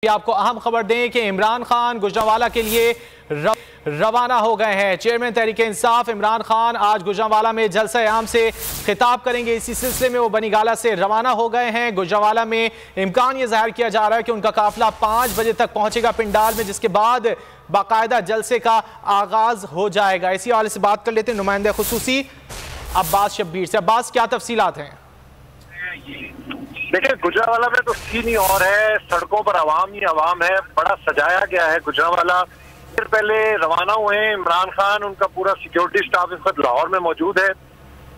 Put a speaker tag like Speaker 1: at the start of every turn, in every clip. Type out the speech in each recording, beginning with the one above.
Speaker 1: आपको अहम खबर दें कि इमरान खान गुजरांवाला के लिए रवाना हो गए हैं। चेयरमैन तहरीक इंसाफ इमरान खान आज गुजरांवाला में जलसा आम से खिताब करेंगे। इसी सिलसिले में वो बनीगाला से रवाना हो गए हैं। गुजरांवाला में इम्कान ये जाहिर किया जा रहा है कि उनका काफिला 5 बजे तक पहुंचेगा पिंडाल में, जिसके बाद बाकायदा जलसे का आगाज हो जाएगा। इसी हवाले से बात कर लेते हैं नुमाइंदा खुसूसी अब्बास शब्बीर से। अब्बास, क्या तफसीलात हैं?
Speaker 2: देखिए, गुजरांवाला में तो सीन ही और है, सड़कों पर आवाम ही आवाम है, बड़ा सजाया गया है गुजरांवाला। फिर पहले रवाना हुए हैं इमरान खान, उनका पूरा सिक्योरिटी स्टाफ इस वक्त लाहौर में मौजूद है।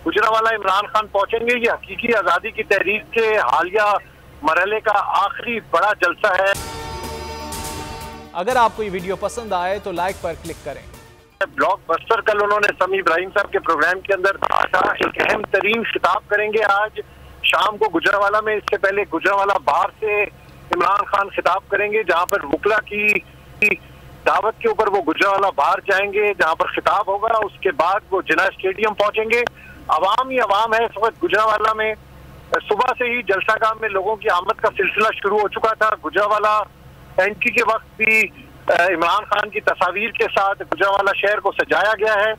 Speaker 2: गुजरांवाला इमरान खान पहुंचेंगे। ये हकीकी आज़ादी की तहरीक के हालिया मरहले का आखिरी बड़ा जलसा है।
Speaker 1: अगर आपको ये वीडियो पसंद आए तो लाइक पर क्लिक करें।
Speaker 2: ब्लॉकबस्टर कल उन्होंने समी इब्राहिम साहब के प्रोग्राम के अंदर कहा, एक अहम तरीन खिताब करेंगे आज शाम को गुजरांवाला में। इससे पहले गुजरांवाला बार से इमरान खान खिताब करेंगे, जहां पर वुकला की दावत के ऊपर वो गुजरांवाला बार जाएंगे, जहां पर खिताब होगा। उसके बाद वो जिना स्टेडियम पहुंचेंगे। अवाम ही अवाम है इस वक्त गुजरांवाला में। सुबह से ही जलसागाह में लोगों की आमद का सिलसिला शुरू हो चुका था। गुजरांवाला एंट्री के वक्त भी इमरान खान की तस्वीर के साथ गुजरांवाला शहर को सजाया गया है।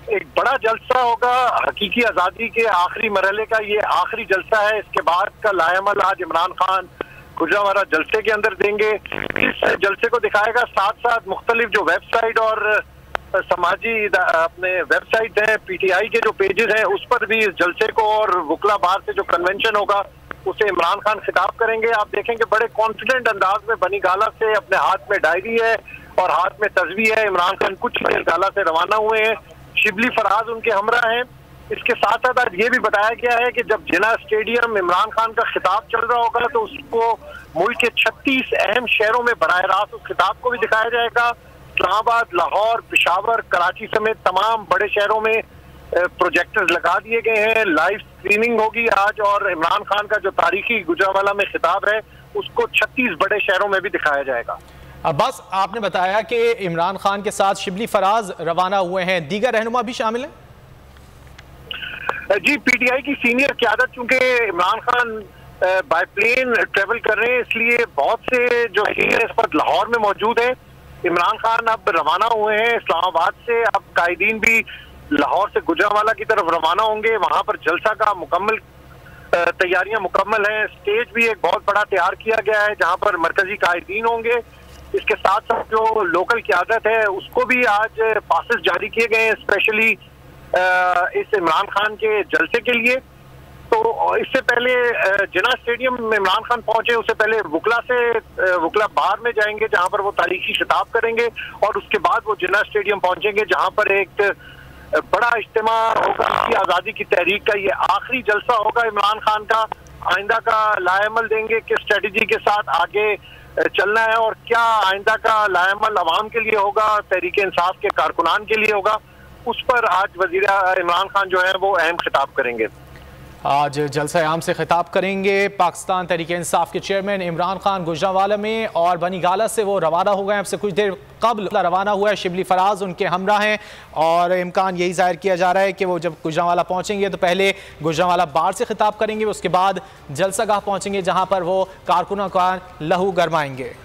Speaker 2: एक बड़ा जलसा होगा, हकीकी आज़ादी के आखिरी मरहले का ये आखिरी जलसा है। इसके बाद का लायमल आज इमरान खान गुजरांवाला जलसे के अंदर देंगे। इस जलसे को दिखाएगा, साथ साथ मुख्तलिफ जो वेबसाइट और समाजी अपने वेबसाइट है, PTI के जो पेजेस हैं, उस पर भी इस जलसे को और वुकला बार से जो कन्वेंशन होगा उसे इमरान खान खिताब करेंगे। आप देखेंगे बड़े कॉन्फिडेंट अंदाज में बनीगाला से अपने हाथ में डायरी है और हाथ में तस्वीर है। इमरान खान कुछ बनीगाला से रवाना हुए हैं। शिबली फराज उनके हमरा हैं। इसके साथ साथ आज ये भी बताया गया है कि जब जिना स्टेडियम इमरान खान का खिताब चल रहा होगा तो उसको मुल्क के 36 अहम शहरों में बराह रास्त उस खिताब को भी दिखाया जाएगा। इस्लामाबाद, लाहौर, पेशावर, कराची समेत तमाम बड़े शहरों में प्रोजेक्टर्स लगा दिए गए हैं। लाइव स्क्रीनिंग होगी आज और इमरान खान का जो तारीखी गुजरांवाला में खिताब है उसको 36 बड़े शहरों में भी दिखाया जाएगा।
Speaker 1: अब्बास, आपने बताया कि इमरान खान के साथ शिबली फराज रवाना हुए हैं, दीगर रहनुमा भी शामिल हैं?
Speaker 2: जी, PTI की सीनियर क़यादत, चूंकि Imran Khan by plane travel कर रहे हैं, इसलिए बहुत से जो सीनियर इस वक्त लाहौर में मौजूद है। इमरान खान अब रवाना हुए हैं इस्लामाबाद से। अब कायदीन भी लाहौर से गुजरांवाला की तरफ रवाना होंगे। वहां पर जलसा का मुकम्मल तैयारियां मुकम्मल हैं। स्टेज भी एक बहुत बड़ा तैयार किया गया है जहां पर मरकजी कायदीन होंगे। इसके साथ साथ जो लोकल क़यादत है उसको भी आज पासेस जारी किए गए हैं स्पेशली इस इमरान खान के जलसे के लिए। तो इससे पहले जिना स्टेडियम में इमरान खान पहुंचे, उससे पहले वुकला बार में जाएंगे जहां पर वो तारीखी खिताब करेंगे और उसके बाद वो जिना स्टेडियम पहुंचेंगे जहां पर एक बड़ा इज्तिमा होगा। आज़ादी की तहरीक का ये आखिरी जलसा होगा इमरान खान का। आइंदा का लाएमल देंगे, किस स्ट्रेटजी के साथ आगे चलना है और क्या आइंदा का लाएमल अवाम के लिए होगा, तहरीक इंसाफ के कारकुनान के लिए होगा, उस पर आज वजीर इमरान खान जो है वो अहम खिताब करेंगे।
Speaker 1: आज जलसा आम से खिताब करेंगे पाकिस्तान तहरीक इंसाफ के चेयरमैन इमरान खान गुजरांवाला में, और बनीगाला से वो रवाना हो गए। अब से कुछ देर कबल रवाना हुआ है शिबली फराज, उनके हमरा हैं और इम्कान यही जाहिर किया जा रहा है कि वो जब गुजरांवाला पहुंचेंगे तो पहले गुजरांवाला बार से खिताब करेंगे, उसके बाद जलसागाह पहुंचेंगे जहां पर वो कारकुनों का लहू गरमाएंगे।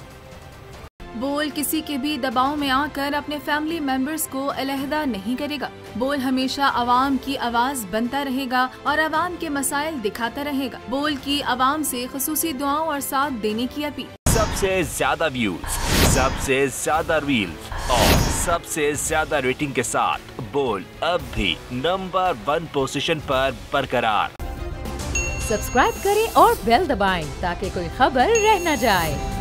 Speaker 3: बोल किसी के भी दबाव में आकर अपने फैमिली मेंबर्स को अलहदा नहीं करेगा। बोल हमेशा आवाम की आवाज बनता रहेगा और आवाम के मसाइल दिखाता रहेगा। बोल की आवाम से खुसूसी दुआओं और साथ देने की अपील।
Speaker 4: सबसे ज्यादा व्यूज, सबसे ज्यादा रील्स और सबसे ज्यादा रेटिंग के साथ बोल अब भी नंबर 1 पोजीशन पर बरकरार।
Speaker 5: सब्सक्राइब करें और बेल दबाएं ताकि कोई खबर रह न जाए।